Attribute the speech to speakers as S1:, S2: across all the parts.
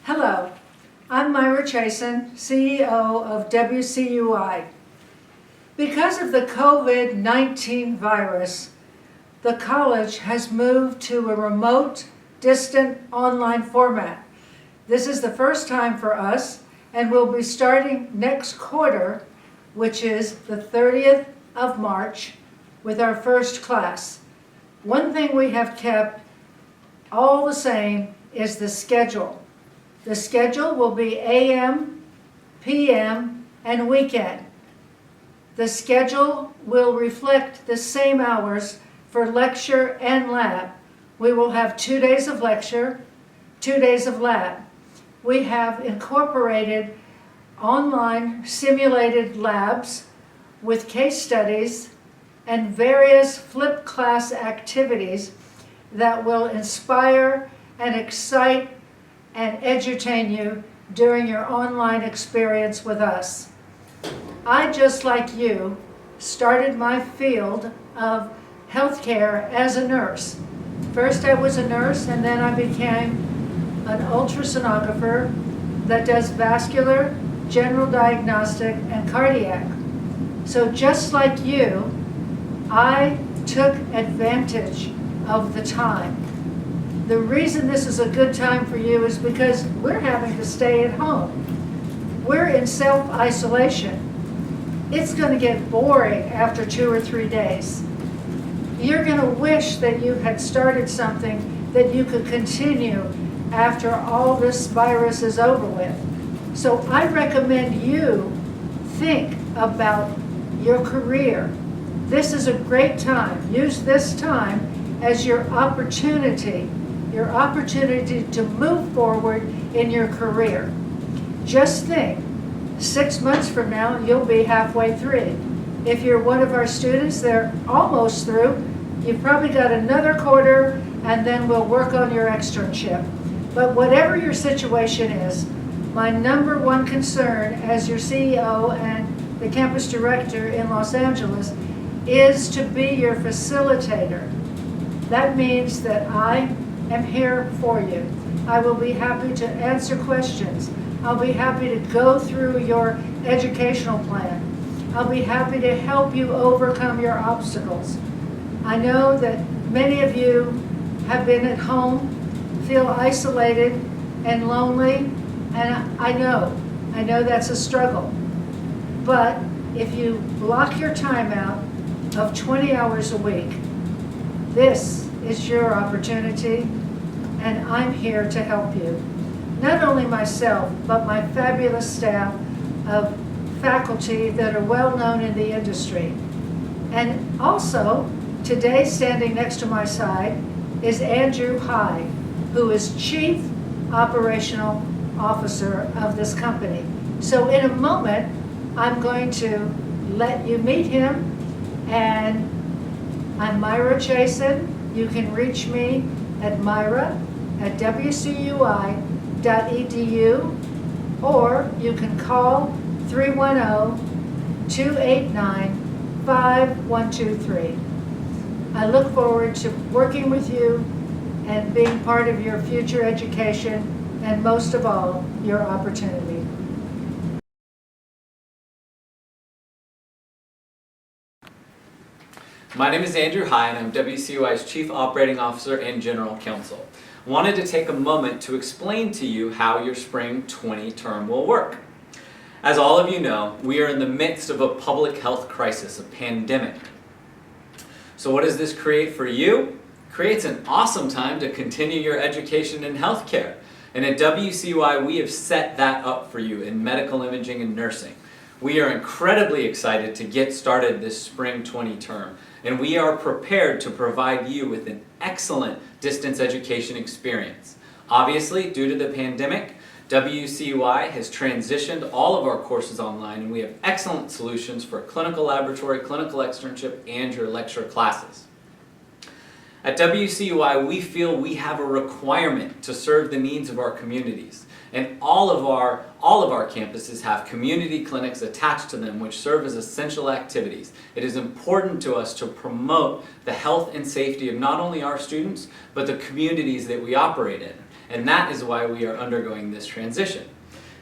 S1: Hello, I'm Myra Chasen, CEO of WCUI. Because of the COVID-19 virus, the college has moved to a remote, distant online format. This is the first time for us, and we'll be starting next quarter, which is the 30th of March, with our first class. One thing we have kept all the same is the schedule. The schedule will be AM, PM, and weekend. The schedule will reflect the same hours for lecture and lab. We will have 2 days of lecture, 2 days of lab. We have incorporated online simulated labs with case studies and various flipped class activities that will inspire and excite and entertain you during your online experience with us. I, just like you, started my field of healthcare as a nurse. First I was a nurse, and then I became an ultrasonographer that does vascular, general diagnostic, and cardiac. So just like you, I took advantage of the time. The reason this is a good time for you is because we're having to stay at home. We're in self-isolation. It's going to get boring after 2 or 3 days. You're going to wish that you had started something that you could continue after all this virus is over with. So I recommend you think about your career. This is a great time. Use this time as your opportunity to move forward in your career. Just think, 6 months from now, you'll be halfway through. If you're one of our students, they're almost through. You've probably got another quarter, and then we'll work on your externship. But whatever your situation is, my number one concern as your CEO and the campus director in Los Angeles is to be your facilitator. That means that I am here for you. I will be happy to answer questions. I'll be happy to go through your educational plan. I'll be happy to help you overcome your obstacles. I know that many of you have been at home, feel isolated and lonely, and I know that's a struggle. But if you block your time out of 20 hours a week, this is your opportunity, and I'm here to help you. Not only myself, but my fabulous staff of faculty that are well known in the industry. And also, today standing next to my side is Andrew Hyde, who is Chief Operational Officer of this company. So in a moment, I'm going to let you meet him, and I'm Myra Chasen. You can reach me at myra@wcui.edu, or you can call 310-289-5123. I look forward to working with you and being part of your future education, and most of all, your opportunity.
S2: My name is Andrew Hyde, and I'm WCUI's Chief Operating Officer and General Counsel. I wanted to take a moment to explain to you how your Spring 20 term will work. As all of you know, we are in the midst of a public health crisis, a pandemic. So what does this create for you? It creates an awesome time to continue your education in healthcare. And at WCUI, we have set that up for you in medical imaging and nursing. We are incredibly excited to get started this Spring 20 term, and we are prepared to provide you with an excellent distance education experience. Obviously, due to the pandemic, WCUI has transitioned all of our courses online, and we have excellent solutions for clinical laboratory, clinical externship, and your lecture classes. At WCUI, we feel we have a requirement to serve the needs of our communities. And all of our campuses have community clinics attached to them which serve as essential activities. It is important to us to promote the health and safety of not only our students, but the communities that we operate in. and that is why we are undergoing this transition.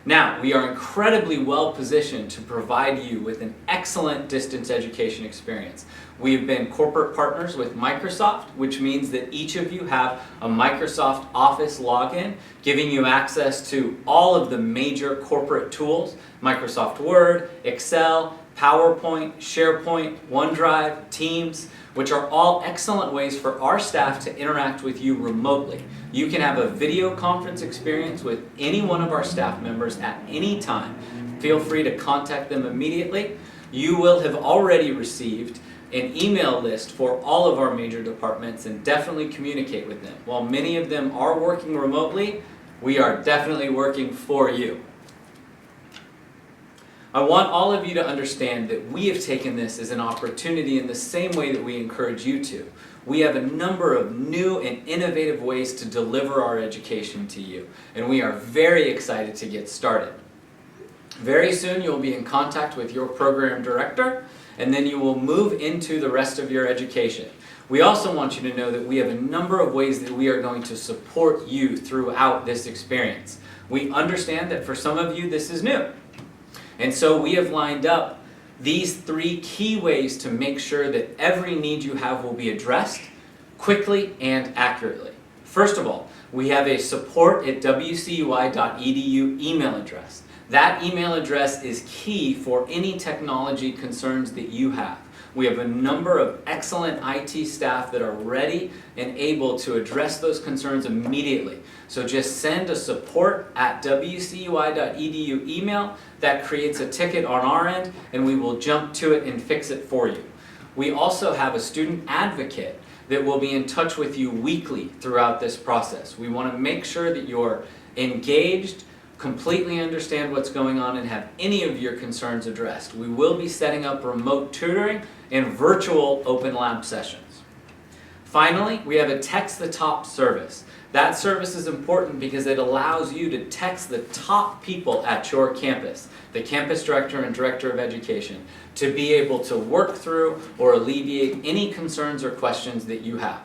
S2: Now, we are incredibly well positioned to provide you with an excellent distance education experience. We have been corporate partners with Microsoft, which means that each of you have a Microsoft Office login, giving you access to all of the major corporate tools: Microsoft Word, Excel, PowerPoint, SharePoint, OneDrive, Teams, which are all excellent ways for our staff to interact with you remotely. You can have a video conference experience with any one of our staff members at any time. Feel free to contact them immediately. You will have already received an email list for all of our major departments, and definitely communicate with them. While many of them are working remotely, we are definitely working for you. I want all of you to understand that we have taken this as an opportunity in the same way that we encourage you to. We have a number of new and innovative ways to deliver our education to you, and we are very excited to get started. Very soon you'll be in contact with your program director, and then you will move into the rest of your education. We also want you to know that we have a number of ways that we are going to support you throughout this experience. We understand that for some of you this is new. And so we have lined up these 3 key ways to make sure that every need you have will be addressed quickly and accurately. First of all, we have a support@wcui.edu email address. That email address is key for any technology concerns that you have. We have a number of excellent IT staff that are ready and able to address those concerns immediately. So just send a support@wcui.edu email. That creates a ticket on our end, and we will jump to it and fix it for you. We also have a student advocate that will be in touch with you weekly throughout this process. We want to make sure that you're engaged, completely understand what's going on, and have any of your concerns addressed. We will be setting up remote tutoring and virtual open lab sessions. Finally, we have a Text the Top service. That service is important because it allows you to text the top people at your campus, the campus director and director of education, to be able to work through or alleviate any concerns or questions that you have.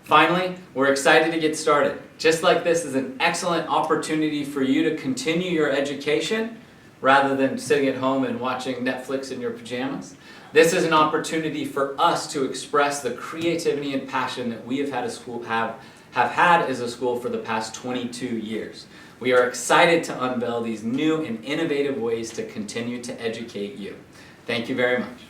S2: Finally, we're excited to get started. Just like this is an excellent opportunity for you to continue your education rather than sitting at home and watching Netflix in your pajamas. This is an opportunity for us to express the creativity and passion that we have had as a school for the past 22 years. We are excited to unveil these new and innovative ways to continue to educate you. Thank you very much.